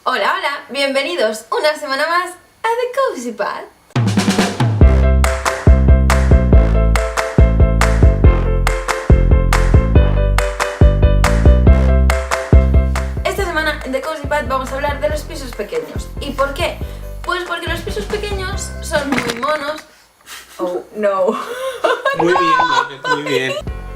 Hola, hola, bienvenidos una semana más a The Cozy Pad. Esta semana en The Cozy Pad vamos a hablar de los pisos pequeños. ¿Y por qué? Pues porque los pisos pequeños son muy monos. Oh, no. Muy bien, muy bien.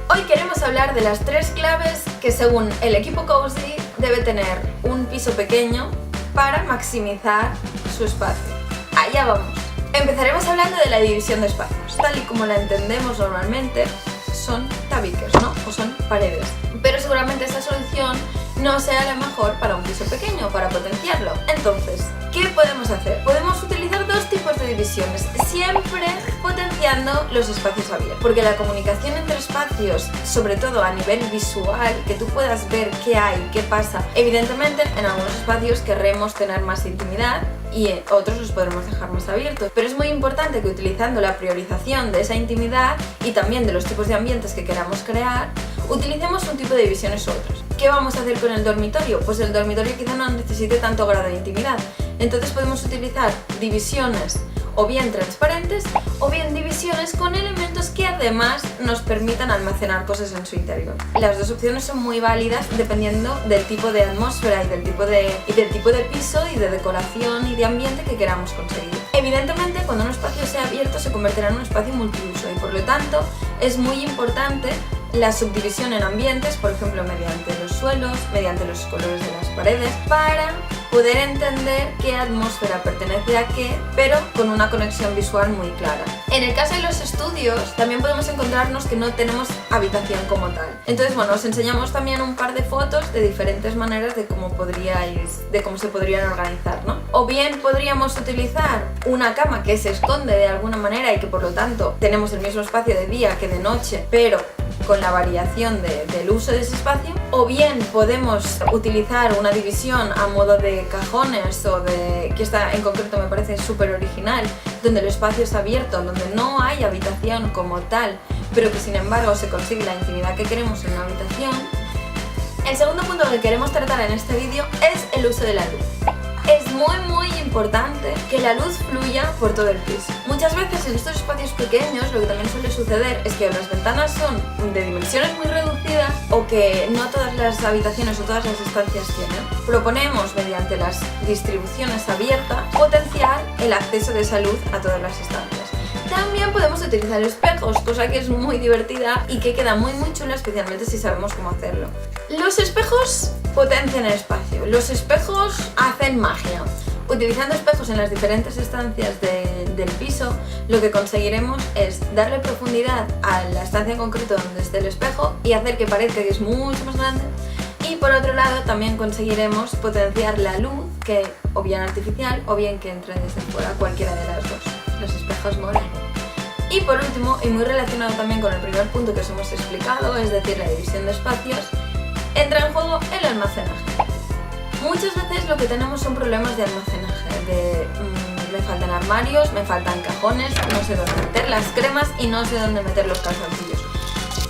Hoy queremos hablar de las 3 claves que según el equipo Cozy debe tener un piso pequeño para maximizar su espacio. Allá vamos. Empezaremos hablando de la división de espacios. Tal y como la entendemos normalmente, son tabiques, ¿no? O son paredes. Pero seguramente esa solución no sea la mejor para un piso pequeño, para potenciarlo. Entonces, ¿qué podemos hacer? Podemos utilizar 2 tipos de divisiones, siempre potenciando los espacios abiertos. Porque la comunicación entre espacios, sobre todo a nivel visual, que tú puedas ver qué hay, qué pasa, evidentemente en algunos espacios querremos tener más intimidad y en otros los podremos dejar más abiertos. Pero es muy importante que utilizando la priorización de esa intimidad y también de los tipos de ambientes que queramos crear, utilicemos un tipo de divisiones u otros. ¿Qué vamos a hacer con el dormitorio? Pues el dormitorio quizá no necesite tanto grado de intimidad. Entonces podemos utilizar divisiones o bien transparentes o bien divisiones con elementos que además nos permitan almacenar cosas en su interior. Las 2 opciones son muy válidas dependiendo del tipo de atmósfera y del tipo de piso y de decoración y de ambiente que queramos conseguir. Evidentemente, cuando un espacio sea abierto se convertirá en un espacio multiuso y por lo tanto es muy importante la subdivisión en ambientes, por ejemplo mediante los suelos, mediante los colores de las paredes, para poder entender qué atmósfera pertenece a qué, pero con una conexión visual muy clara. En el caso de los estudios, también podemos encontrarnos que no tenemos habitación como tal. Entonces, bueno, os enseñamos también un par de fotos de diferentes maneras de cómo se podrían organizar, ¿no? O bien podríamos utilizar una cama que se esconde de alguna manera y que por lo tanto tenemos el mismo espacio de día que de noche, pero con la variación del uso de ese espacio, o bien podemos utilizar una división a modo de cajones o de, que esta en concreto me parece súper original, donde el espacio es abierto, donde no hay habitación como tal, pero que sin embargo se consigue la intimidad que queremos en una habitación. El segundo punto que queremos tratar en este vídeo es el uso de la luz. Es muy importante que la luz fluya por todo el piso. Muchas veces en estos espacios pequeños lo que también suele suceder es que las ventanas son de dimensiones muy reducidas o que no todas las habitaciones o todas las estancias tienen. Proponemos mediante las distribuciones abiertas potenciar el acceso de esa luz a todas las estancias. También podemos utilizar espejos, cosa que es muy divertida y que queda muy chula, especialmente si sabemos cómo hacerlo. Los espejos potencian el espacio, los espejos hacen magia. Utilizando espejos en las diferentes estancias del piso, lo que conseguiremos es darle profundidad a la estancia en concreto donde esté el espejo y hacer que parezca que es mucho más grande. Y por otro lado también conseguiremos potenciar la luz, que o bien artificial o bien que entre desde fuera, cualquiera de las dos. Los espejos molan. Y por último, y muy relacionado también con el primer punto que os hemos explicado, es decir, la división de espacios, entra en juego el almacenaje. Muchas veces lo que tenemos son problemas de almacenaje, me faltan armarios, me faltan cajones, no sé dónde meter las cremas y no sé dónde meter los calzoncillos.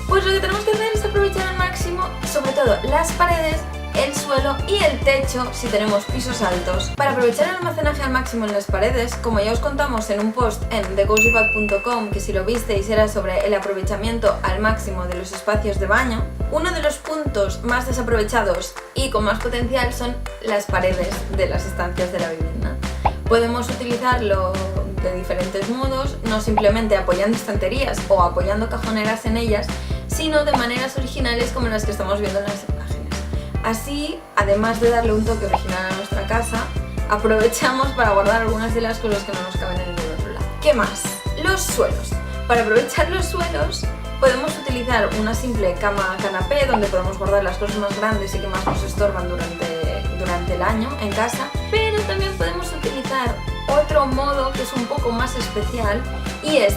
Pues lo que tenemos que hacer es aprovechar al máximo, sobre todo las paredes, el suelo y el techo si tenemos pisos altos. Para aprovechar el almacenaje al máximo en las paredes, como ya os contamos en un post en thecozypad.com, que si lo visteis era sobre el aprovechamiento al máximo de los espacios de baño, uno de los puntos más desaprovechados y con más potencial son las paredes de las estancias de la vivienda. Podemos utilizarlo de diferentes modos, no simplemente apoyando estanterías o apoyando cajoneras en ellas, sino de maneras originales como las que estamos viendo en las imágenes. Así, además de darle un toque original a nuestra casa, aprovechamos para guardar algunas de las cosas que no nos caben en ningún otro lado. ¿Qué más? Los suelos. Para aprovechar los suelos podemos utilizar una simple cama canapé donde podemos guardar las cosas más grandes y que más nos estorban durante el año en casa, pero también podemos utilizar otro modo que es un poco más especial y es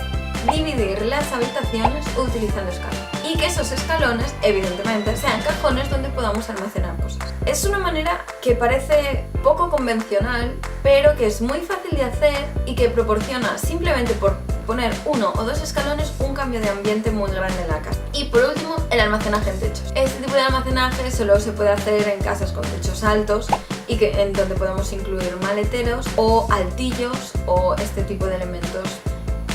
dividir las habitaciones utilizando escalones y que esos escalones evidentemente sean cajones donde podamos almacenar cosas. Es una manera que parece poco convencional pero que es muy fácil de hacer y que proporciona simplemente por poner 1 o 2 escalones un cambio de ambiente muy grande en la casa. Y por último, el almacenaje en techos. Este tipo de almacenaje solo se puede hacer en casas con techos altos y en donde podemos incluir maleteros o altillos o este tipo de elementos.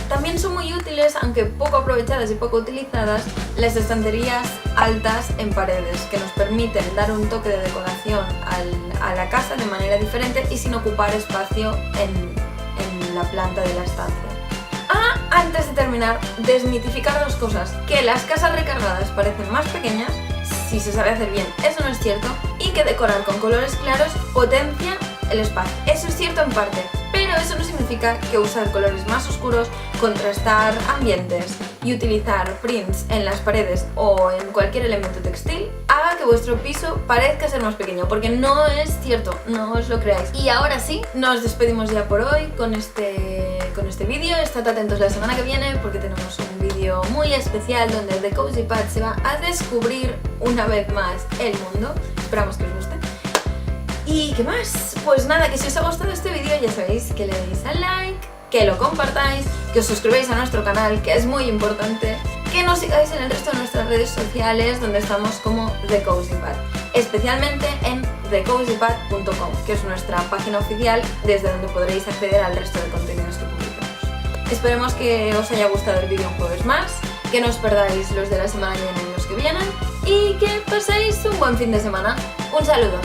También son muy útiles, aunque poco aprovechadas y poco utilizadas, las estanterías altas en paredes, que nos permiten dar un toque de decoración a la casa de manera diferente y sin ocupar espacio en la planta de la estancia. Antes de terminar, desmitificar dos cosas: que las casas recargadas parecen más pequeñas, si se sabe hacer bien, eso no es cierto, y que decorar con colores claros potencia el espacio. Eso es cierto en parte, pero eso no significa que usar colores más oscuros, contrastar ambientes y utilizar prints en las paredes o en cualquier elemento textil haga que vuestro piso parezca ser más pequeño, porque no es cierto, no os lo creáis. Y ahora sí, nos despedimos ya por hoy con este vídeo. Estad atentos la semana que viene porque tenemos un vídeo muy especial donde The Cozy Pad se va a descubrir una vez más el mundo. Esperamos que os guste. ¿Y qué más? Pues nada, que si os ha gustado este vídeo ya sabéis que le deis al like, que lo compartáis, que os suscribáis a nuestro canal, que es muy importante, que nos sigáis en el resto de nuestras redes sociales donde estamos como The Cozy Pad, especialmente en thecozypad.com, que es nuestra página oficial desde donde podréis acceder al resto de contenidos que publicamos. Esperemos que os haya gustado el vídeo un jueves más, que no os perdáis los de la semana que viene y los que vienen y que paséis un buen fin de semana. Un saludo.